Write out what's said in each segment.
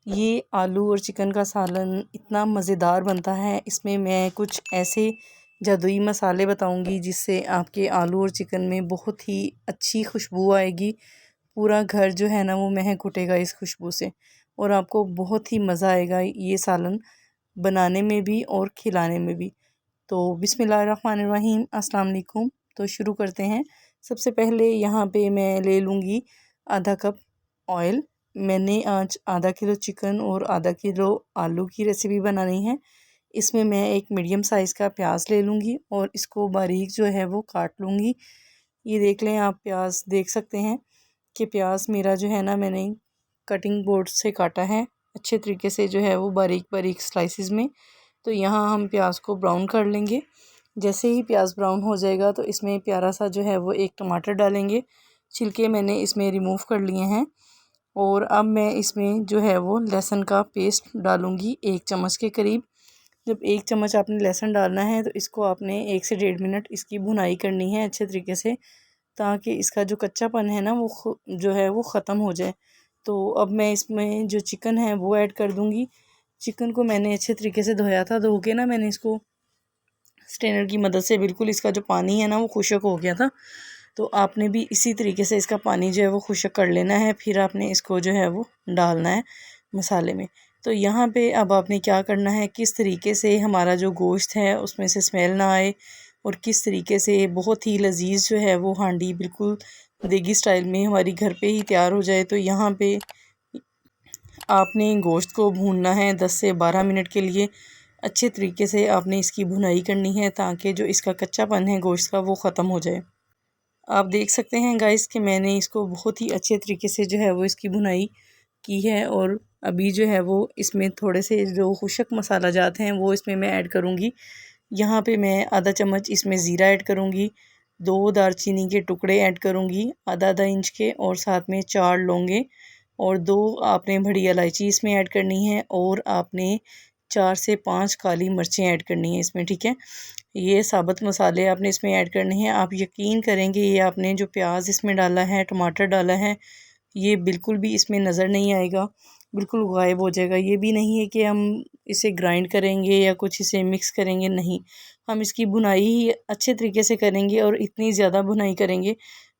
ये आलू और चिकन का सालन इतना मज़ेदार बनता है। इसमें मैं कुछ ऐसे जादुई मसाले बताऊंगी जिससे आपके आलू और चिकन में बहुत ही अच्छी खुशबू आएगी। पूरा घर जो है ना वो महक उठेगा इस खुशबू से, और आपको बहुत ही मज़ा आएगा ये सालन बनाने में भी और खिलाने में भी। तो बिस्मिल्लाहिर्रहमानिर्रहीम, अस्सलाम वालेकुम। तो शुरू करते हैं। सबसे पहले यहाँ पे मैं ले लूँगी आधा कप ऑयल। मैंने आज आधा किलो चिकन और आधा किलो आलू की रेसिपी बनानी है। इसमें मैं एक मीडियम साइज़ का प्याज ले लूँगी और इसको बारीक जो है वो काट लूँगी। ये देख लें, आप प्याज देख सकते हैं कि प्याज मेरा जो है ना मैंने कटिंग बोर्ड से काटा है अच्छे तरीके से, जो है वो बारीक बारीक स्लाइसिस में। तो यहाँ हम प्याज को ब्राउन कर लेंगे। जैसे ही प्याज ब्राउन हो जाएगा तो इसमें प्यारा सा जो है वो एक टमाटर डालेंगे। छिलके मैंने इसमें रिमूव कर लिए हैं। और अब मैं इसमें जो है वो लहसुन का पेस्ट डालूँगी 1 चम्मच के करीब। जब 1 चम्मच आपने लहसुन डालना है तो इसको आपने 1 से 1.5 मिनट इसकी भुनाई करनी है अच्छे तरीके से, ताकि इसका जो कच्चापन है ना वो जो है वो ख़त्म हो जाए। तो अब मैं इसमें जो चिकन है वो ऐड कर दूँगी। चिकन को मैंने अच्छे तरीके से धोया था। धो के ना मैंने इसको स्ट्रेनर की मदद से बिल्कुल इसका जो पानी है ना वो खुश्क हो गया था। तो आपने भी इसी तरीके से इसका पानी जो है वो खुश्क कर लेना है। फिर आपने इसको जो है वो डालना है मसाले में। तो यहाँ पे अब आपने क्या करना है, किस तरीके से हमारा जो गोश्त है उसमें से स्मेल ना आए और किस तरीके से बहुत ही लजीज जो है वो हांडी बिल्कुल देगी स्टाइल में हमारी घर पे ही तैयार हो जाए। तो यहाँ पे आपने गोश्त को भूनना है 10 से 12 मिनट के लिए। अच्छे तरीके से आपने इसकी भुनाई करनी है ताकि जो इसका कच्चापन है गोश्त का वो ख़त्म हो जाए। आप देख सकते हैं गाइस कि मैंने इसको बहुत ही अच्छे तरीके से जो है वो इसकी भुनाई की है। और अभी जो है वो इसमें थोड़े से जो खुशक मसाला जात हैं वो इसमें मैं ऐड करूँगी। यहाँ पे मैं आधा चम्मच इसमें ज़ीरा ऐड करूँगी, 2 दालचीनी के टुकड़े ऐड करूँगी आधा आधा इंच के, और साथ में 4 लौंगे और 2 आपने बड़ी इलायची इसमें ऐड करनी है, और आपने 4 से 5 काली मिर्चें ऐड करनी है इसमें, ठीक है। ये साबुत मसाले आपने इसमें ऐड करने हैं। आप यकीन करेंगे ये आपने जो प्याज इसमें डाला है, टमाटर डाला है, ये बिल्कुल भी इसमें नज़र नहीं आएगा, बिल्कुल गायब हो जाएगा। ये भी नहीं है कि हम इसे ग्राइंड करेंगे या कुछ इसे मिक्स करेंगे, नहीं, हम इसकी भुनाई ही अच्छे तरीके से करेंगे और इतनी ज़्यादा भुनाई करेंगे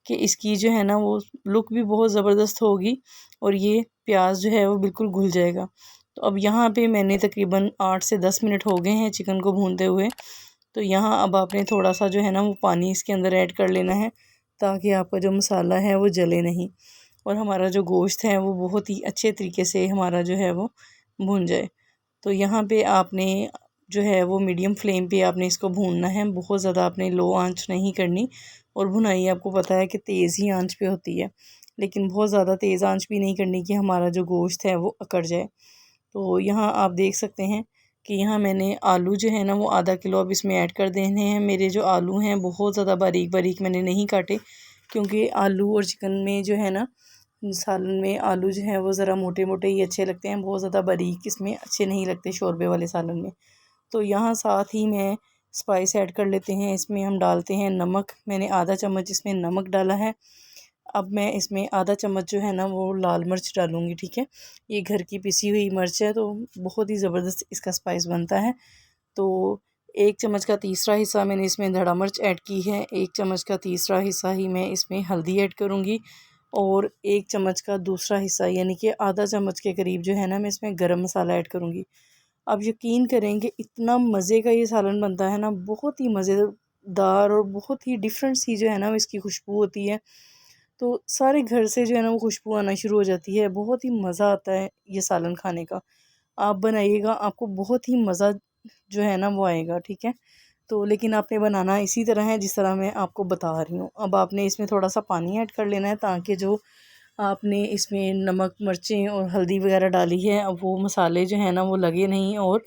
कि इसकी जो है ना वो लुक भी बहुत ज़बरदस्त होगी और ये प्याज जो है वो बिल्कुल घुल जाएगा। तो अब यहाँ पे मैंने तकरीबन 8 से 10 मिनट हो गए हैं चिकन को भूनते हुए। तो यहाँ अब आपने थोड़ा सा जो है ना वो पानी इसके अंदर ऐड कर लेना है ताकि आपका जो मसाला है वो जले नहीं और हमारा जो गोश्त है वो बहुत ही अच्छे तरीके से हमारा जो है वो भून जाए। तो यहाँ पे आपने जो है वो मीडियम फ्लेम पे आपने इसको भूनना है, बहुत ज़्यादा आपने लो आंच नहीं करनी। और भुनाई आपको पता है कि तेज़ ही आंच पे होती है, लेकिन बहुत ज़्यादा तेज़ आंच भी नहीं करनी कि हमारा जो गोश्त है वो अकड़ जाए। तो यहाँ आप देख सकते हैं कि यहाँ मैंने आलू जो है ना वो आधा किलो अब इसमें ऐड कर देने हैं। मेरे जो आलू हैं बहुत ज़्यादा बारीक बारीक मैंने नहीं काटे, क्योंकि आलू और चिकन में जो है ना सालन में आलू जो है वो ज़रा मोटे मोटे ही अच्छे लगते हैं, बहुत ज़्यादा बारीक इसमें अच्छे नहीं लगते शोरबे वाले सालन में। तो यहाँ साथ ही मैं स्पाइस ऐड कर लेते हैं। इसमें हम डालते हैं नमक। मैंने आधा चम्मच इसमें नमक डाला है। अब मैं इसमें आधा चम्मच जो है ना वो लाल मिर्च डालूँगी, ठीक है। ये घर की पिसी हुई मिर्च है तो बहुत ही ज़बरदस्त इसका स्पाइस बनता है। तो 1 चम्मच का तीसरा हिस्सा मैंने इसमें धड़ा मिर्च ऐड की है। 1 चम्मच का तीसरा हिस्सा ही मैं इसमें हल्दी ऐड करूँगी और 1 चम्मच का दूसरा हिस्सा यानी कि आधा चम्मच के करीब जो है ना मैं इसमें गरम मसाला ऐड करूँगी। आप यकीन करेंगे इतना मज़े का ये सालन बनता है ना, बहुत ही मज़ेदार और बहुत ही डिफरेंट सी जो है ना इसकी खुशबू होती है। तो सारे घर से जो है ना वो खुशबू आना शुरू हो जाती है। बहुत ही मज़ा आता है ये सालन खाने का। आप बनाइएगा, आपको बहुत ही मज़ा जो है ना वो आएगा, ठीक है। तो लेकिन आपने बनाना इसी तरह है जिस तरह मैं आपको बता रही हूँ। अब आपने इसमें थोड़ा सा पानी ऐड कर लेना है ताकि जो आपने इसमें नमक मिर्चें और हल्दी वगैरह डाली है अब वो मसाले जो है ना वो लगे नहीं और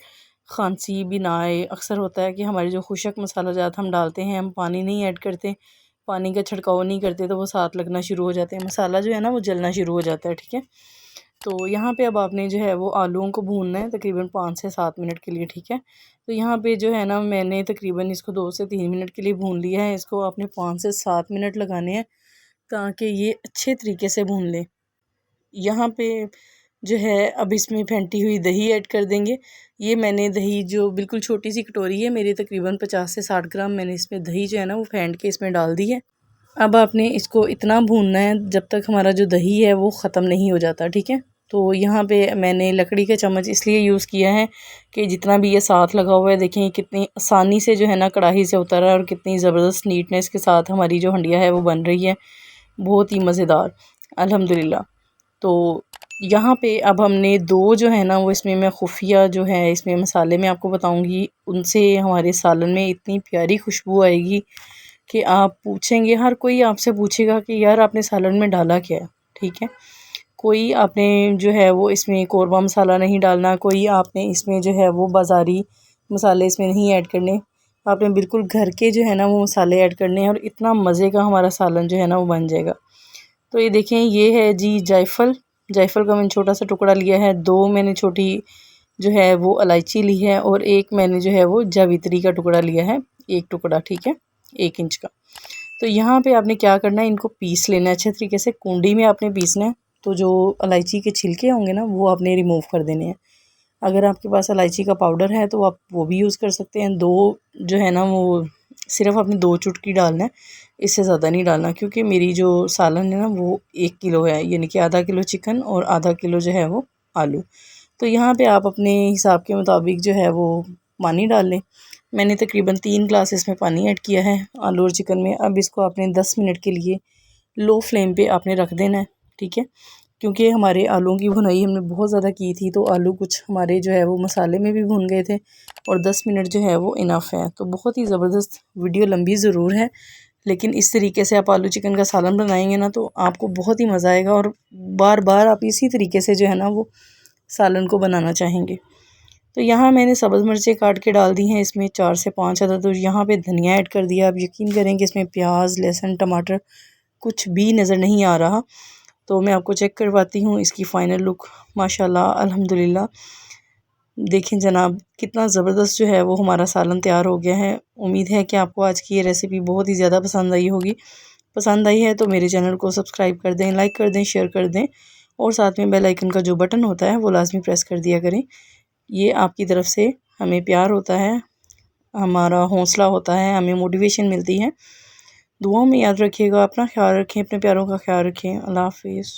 खांसी भी ना आए। अक्सर होता है कि हमारे जो खुशक मसाला ज़्यादा हम डालते हैं, हम पानी नहीं ऐड करते, पानी का छिड़काव नहीं करते, तो वो साथ लगना शुरू हो जाते हैं, मसाला जो है ना वो जलना शुरू हो जाता है, ठीक है। तो यहाँ पे अब आपने जो है वो आलूओं को भूनना है तकरीबन 5 से 7 मिनट के लिए, ठीक है। तो यहाँ पे जो है ना मैंने तकरीबन इसको 2 से 3 मिनट के लिए भून लिया है। इसको आपने 5 से 7 मिनट लगाने हैं ताकि ये अच्छे तरीके से भून ले। यहाँ पे जो है अब इसमें फेंटी हुई दही ऐड कर देंगे। ये मैंने दही जो बिल्कुल छोटी सी कटोरी है मेरी, तकरीबन 50 से 60 ग्राम मैंने इसमें दही जो है ना वो फेंट के इसमें डाल दी है। अब आपने इसको इतना भूनना है जब तक हमारा जो दही है वो ख़त्म नहीं हो जाता, ठीक है। तो यहाँ पे मैंने लकड़ी का चम्मच इसलिए यूज़ किया है कि जितना भी ये साथ लगा हुआ है, देखें कितनी आसानी से जो है ना कढ़ाई से उतर रहा है और कितनी ज़बरदस्त नीटनेस के साथ हमारी जो हंडिया है वो बन रही है, बहुत ही मज़ेदार अल्हम्दुलिल्लाह। तो यहाँ पे अब हमने दो जो है ना वो इसमें मैं खुफिया जो है इसमें मसाले मैं आपको बताऊँगी, उनसे हमारे सालन में इतनी प्यारी खुशबू आएगी कि आप पूछेंगे, हर कोई आपसे पूछेगा कि यार आपने सालन में डाला क्या है, ठीक है। कोई आपने जो है वो इसमें कोरमा मसाला नहीं डालना, कोई आपने इसमें जो है वो बाज़ारी मसाले इसमें नहीं ऐड करने, आपने बिल्कुल घर के जो है ना वो मसाले ऐड करने हैं और इतना मज़े का हमारा सालन जो है ना वो बन जाएगा। तो ये देखें, ये है जी जायफल। जायफल का मैंने छोटा सा टुकड़ा लिया है, दो मैंने छोटी जो है वो इलायची ली है और एक मैंने जो है वो जावित्री का टुकड़ा लिया है, एक टुकड़ा, ठीक है, 1 इंच का। तो यहाँ पे आपने क्या करना है, इनको पीस लेना है अच्छे तरीके से, कुंडी में आपने पीसना है। तो जो इलायची के छिलके होंगे ना वो आपने रिमूव कर देने हैं। अगर आपके पास इलायची का पाउडर है तो आप वो भी यूज़ कर सकते हैं। दो जो है ना वो सिर्फ आपने 2 चुटकी डालना है, इससे ज़्यादा नहीं डालना, क्योंकि मेरी जो सालन है ना वो 1 किलो है, यानी कि आधा किलो चिकन और आधा किलो जो है वो आलू। तो यहाँ पे आप अपने हिसाब के मुताबिक जो है वो पानी डाल लें। मैंने तकरीबन 3 ग्लास इसमें पानी ऐड किया है आलू और चिकन में। अब इसको आपने 10 मिनट के लिए लो फ्लेम पे आपने रख देना है, ठीक है। क्योंकि हमारे आलूओं की भुनाई हमने बहुत ज़्यादा की थी, तो आलू कुछ हमारे जो है वो मसाले में भी भुन गए थे और 10 मिनट जो है वो इनफ है। तो बहुत ही ज़बरदस्त, वीडियो लंबी ज़रूर है लेकिन इस तरीके से आप आलू चिकन का सालन बनाएंगे ना तो आपको बहुत ही मज़ा आएगा और बार बार आप इसी तरीके से जो है ना वो सालन को बनाना चाहेंगे। तो यहाँ मैंने सब्ज़ मिर्चें काट के डाल दी हैं इसमें 4 से 5 अदद, तो यहाँ पे धनिया ऐड कर दिया। आप यकीन करें कि इसमें प्याज, लहसुन, टमाटर कुछ भी नज़र नहीं आ रहा। तो मैं आपको चेक करवाती हूँ इसकी फ़ाइनल लुक। माशाल्लाह अल्हम्दुलिल्लाह, देखें जनाब कितना ज़बरदस्त जो है वो हमारा सालन तैयार हो गया है। उम्मीद है कि आपको आज की ये रेसिपी बहुत ही ज़्यादा पसंद आई होगी। पसंद आई है तो मेरे चैनल को सब्सक्राइब कर दें, लाइक कर दें, शेयर कर दें और साथ में बेल आइकन का जो बटन होता है वो लाजमी प्रेस कर दिया करें। ये आपकी तरफ से हमें प्यार होता है, हमारा हौसला होता है, हमें मोटिवेशन मिलती है। दुआओं में याद रखिएगा, अपना ख्याल रखें, अपने प्यारों का ख्याल रखें। अल्लाह हाफिज़।